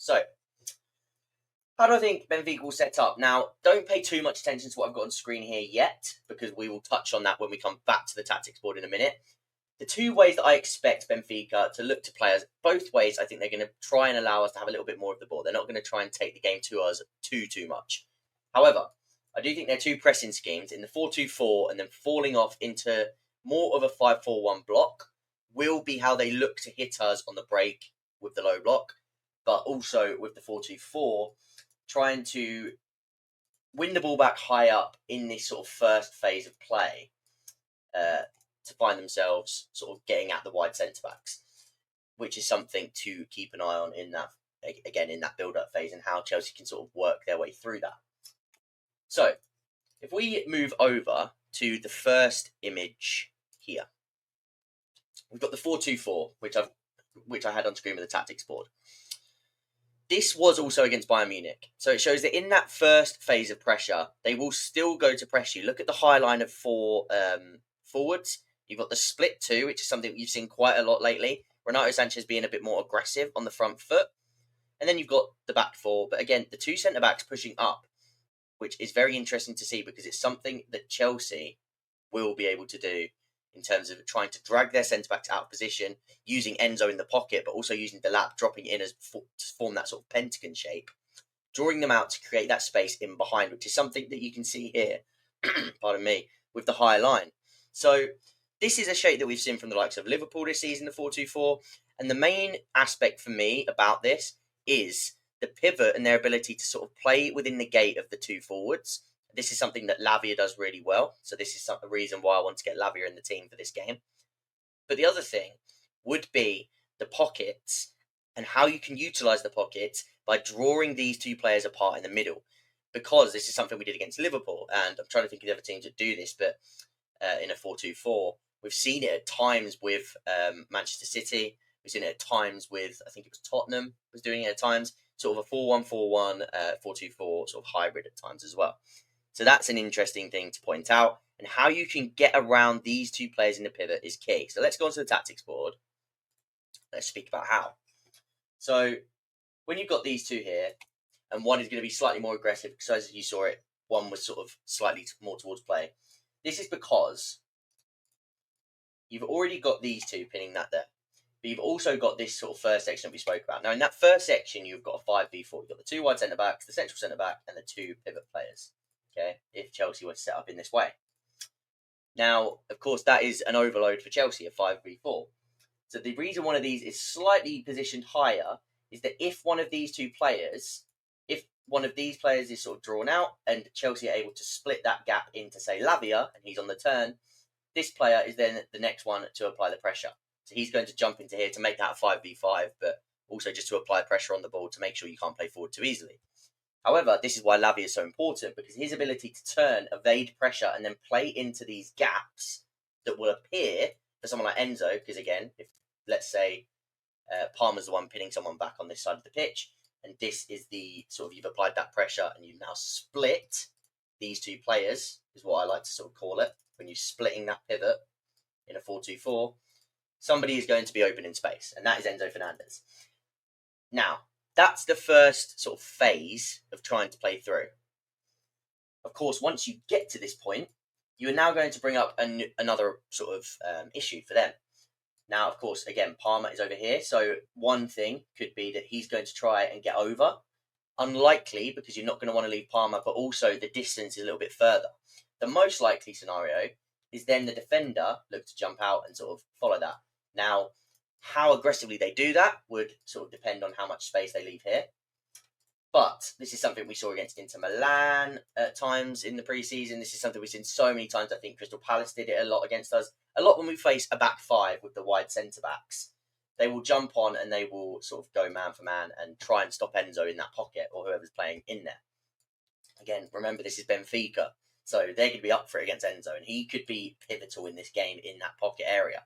So, how do I think Benfica will set up? Now, don't pay too much attention to what I've got on screen here yet, because we will touch on that when we come back to the tactics board in a minute. The two ways that I expect Benfica to look to players, both ways I think they're going to try and allow us to have a little bit more of the ball. They're not going to try and take the game to us too much. However, I do think their two pressing schemes in the 4-2-4 and then falling off into more of a 5-4-1 block will be how they look to hit us on the break with the low block, but also with the 4-2-4, trying to win the ball back high up in this sort of first phase of play to find themselves sort of getting at the wide centre-backs, which is something to keep an eye on in that, again, in that build-up phase and how Chelsea can sort of work their way through that. So, if we move over to the first image here, we've got the 4-2-4, which I had on screen with the tactics board. This was also against Bayern Munich. So it shows that in that first phase of pressure, they will still go to press you. Look at the high line of four forwards. You've got the split two, which is something you've seen quite a lot lately. Renato Sanchez being a bit more aggressive on the front foot. And then you've got the back four. But again, the two centre-backs pushing up, which is very interesting to see because it's something that Chelsea will be able to do in terms of trying to drag their centre-backs out of position, using Enzo in the pocket, but also using Delap dropping in to form that sort of pentagon shape, drawing them out to create that space in behind, which is something that you can see here, pardon me, with the high line. So this is a shape that we've seen from the likes of Liverpool this season, the 4-2-4, and the main aspect for me about this is the pivot and their ability to sort of play within the gate of the two forwards. This is something that Lavia does really well. So this is the reason why I want to get Lavia in the team for this game. But the other thing would be the pockets and how you can utilise the pockets by drawing these two players apart in the middle. Because this is something we did against Liverpool. And I'm trying to think of the other teams that do this, but in a 4-2-4, we've seen it at times with Manchester City. We've seen it at times with, I think it was Tottenham was doing it at times. Sort of a 4-1-4-1, 4-2-4 sort of hybrid at times as well. So that's an interesting thing to point out. And how you can get around these two players in the pivot is key. So let's go on to the tactics board. Let's speak about how. So when you've got these two here, and one is going to be slightly more aggressive, because as you saw it, one was sort of slightly more towards play. This is because you've already got these two pinning that there. But you've also got this sort of first section that we spoke about. Now, in that first section, you've got a 5v4. You've got the two wide centre-backs, the central centre-back, and the two pivot players. Okay, if Chelsea were to set up in this way. Now, of course, that is an overload for Chelsea, a 5v4. So the reason one of these is slightly positioned higher is that if one of these players is sort of drawn out and Chelsea are able to split that gap into, say, Lavia, and he's on the turn, this player is then the next one to apply the pressure. So he's going to jump into here to make that a 5v5, but also just to apply pressure on the ball to make sure you can't play forward too easily. However, this is why Lavia is so important, because his ability to turn, evade pressure, and then play into these gaps that will appear for someone like Enzo, because again, if let's say Palmer's the one pinning someone back on this side of the pitch, and this is the sort of, you've applied that pressure and you've now split these two players, is what I like to sort of call it, when you're splitting that pivot in a 4-2-4, somebody is going to be open in space, and that is Enzo Fernandez. Now, that's the first sort of phase of trying to play through. Of course, once you get to this point, you are now going to bring up another sort of issue for them. Now, of course, again, Palmer is over here. So one thing could be that he's going to try and get over. Unlikely, because you're not going to want to leave Palmer, but also the distance is a little bit further. The most likely scenario is then the defender look to jump out and sort of follow that. Now, how aggressively they do that would sort of depend on how much space they leave here. But this is something we saw against Inter Milan at times in the pre-season. This is something we've seen so many times. I think Crystal Palace did it a lot against us. A lot when we face a back five with the wide centre-backs. They will jump on and they will sort of go man for man and try and stop Enzo in that pocket or whoever's playing in there. Again, remember this is Benfica. So they're going to be up for it against Enzo. And he could be pivotal in this game in that pocket area.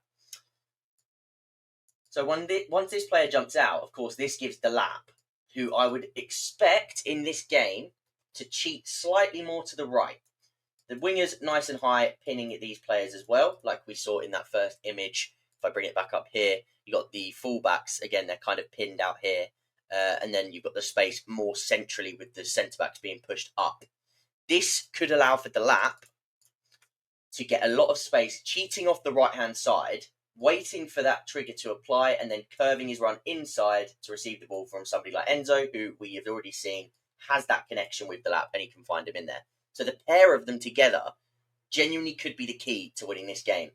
So once this player jumps out, of course, this gives Delap, who I would expect in this game to cheat slightly more to the right. The winger's nice and high, pinning at these players as well, like we saw in that first image. If I bring it back up here, you got the fullbacks. Again, they're kind of pinned out here. and then you've got the space more centrally with the centre-backs being pushed up. This could allow for Delap to get a lot of space, cheating off the right-hand side, waiting for that trigger to apply, and then curving his run inside to receive the ball from somebody like Enzo, who we have already seen has that connection with Delap, and he can find him in there. So the pair of them together genuinely could be the key to winning this game.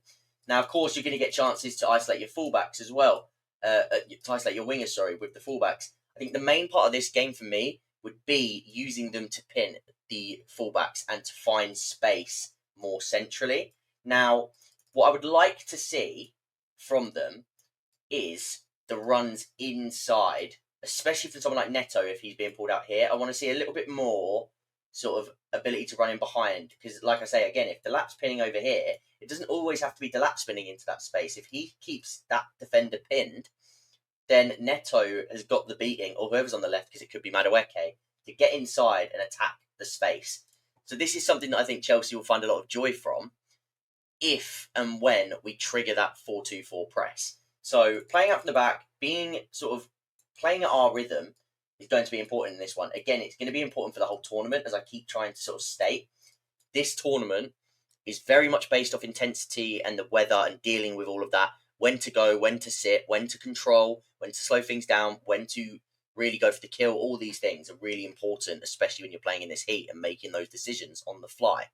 Now, of course, you're going to get chances to isolate your fullbacks as well, to isolate your wingers, with the fullbacks. I think the main part of this game for me would be using them to pin the fullbacks and to find space more centrally. Now, what I would like to see from them is the runs inside, especially for someone like Neto, if he's being pulled out here. I want to see a little bit more sort of ability to run in behind, because like I say, again, if Delap's pinning over here, it doesn't always have to be Delap spinning into that space. If he keeps that defender pinned, then Neto has got the beating, or whoever's on the left, because it could be Madueke, to get inside and attack the space. So this is something that I think Chelsea will find a lot of joy from if and when we trigger that 4-2-4 press. So playing up from the back, being sort of playing at our rhythm is going to be important in this one. Again, it's going to be important for the whole tournament, as I keep trying to sort of state. This tournament is very much based off intensity and the weather and dealing with all of that. When to go, when to sit, when to control, when to slow things down, when to really go for the kill. All these things are really important, especially when you're playing in this heat and making those decisions on the fly.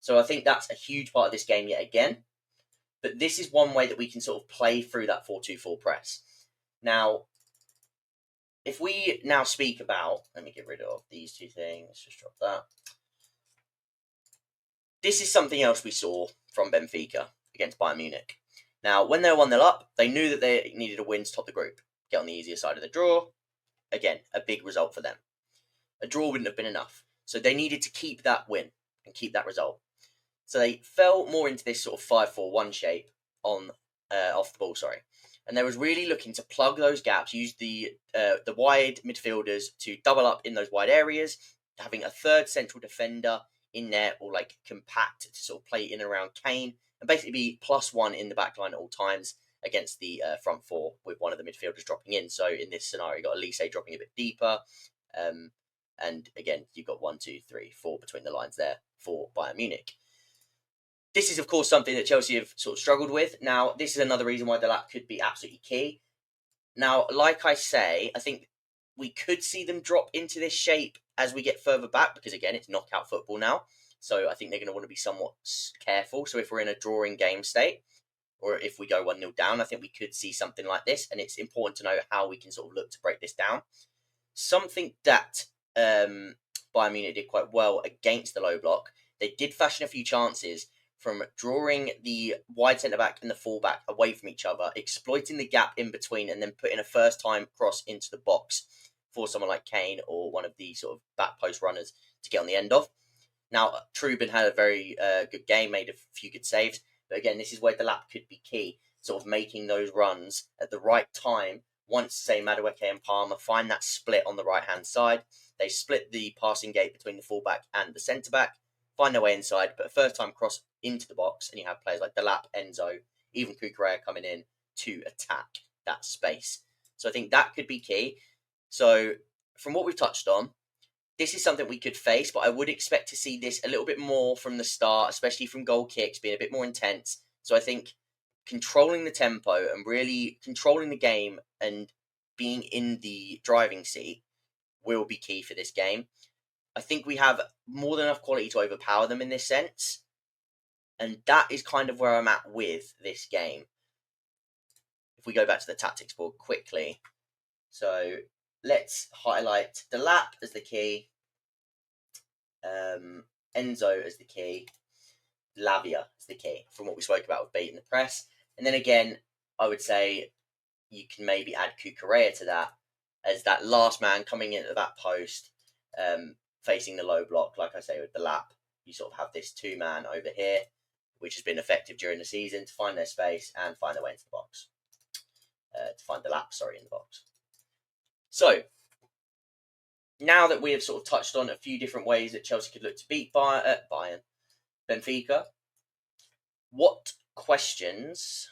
So I think that's a huge part of this game yet again. But this is one way that we can sort of play through that 4-2-4 press. Now, if we now speak about, let me get rid of these two things, just drop that. This is something else we saw from Benfica against Bayern Munich. Now, when they were 1-0 up, they knew that they needed a win to top the group, get on the easier side of the draw. Again, a big result for them. A draw wouldn't have been enough. So they needed to keep that win and keep that result. So they fell more into this sort of 5-4-1 shape on off the ball, and they was really looking to plug those gaps, use the wide midfielders to double up in those wide areas, having a third central defender in there, or like compact to sort of play in and around Kane, and basically be +1 in the back line at all times against the front four, with one of the midfielders dropping in. So in this scenario, you've got Elise dropping a bit deeper, and again, you've got 1, 2, 3, 4 between the lines there for Bayern Munich. This is, of course, something that Chelsea have sort of struggled with. Now, this is another reason why Delap could be absolutely key. Now, like I say, I think we could see them drop into this shape as we get further back, because, again, it's knockout football now. So I think they're going to want to be somewhat careful. So if we're in a drawing game state, or if we go 1-0 down, I think we could see something like this. And it's important to know how we can sort of look to break this down. Something that Bayern Munich did quite well against the low block, they did fashion a few chances from drawing the wide centre-back and the full-back away from each other, exploiting the gap in between, and then putting a first-time cross into the box for someone like Kane or one of the sort of back post runners to get on the end of. Now, Trubin had a very good game, made a few good saves, but again, this is where Delap could be key, sort of making those runs at the right time. Once, say, Madueke and Palmer find that split on the right-hand side, they split the passing gate between the full-back and the centre-back, find their way inside, put a first-time cross into the box, and you have players like Delap, Enzo, even Cucurella coming in to attack that space. So I think that could be key. So from what we've touched on, this is something we could face, but I would expect to see this a little bit more from the start, especially from goal kicks, being a bit more intense. So I think controlling the tempo and really controlling the game and being in the driving seat will be key for this game. I think we have more than enough quality to overpower them in this sense. And that is kind of where I'm at with this game. If we go back to the tactics board quickly. So let's highlight Delap as the key. Enzo as the key. Lavia as the key, from what we spoke about with beating the press. And then again, I would say you can maybe add Cucurella to that as that last man coming in at that post, facing the low block. Like I say, with Delap, you sort of have this two-man over here, which has been effective during the season to find their space and find their way into the box. To find Delap, in the box. So, now that we have sort of touched on a few different ways that Chelsea could look to beat Benfica, what questions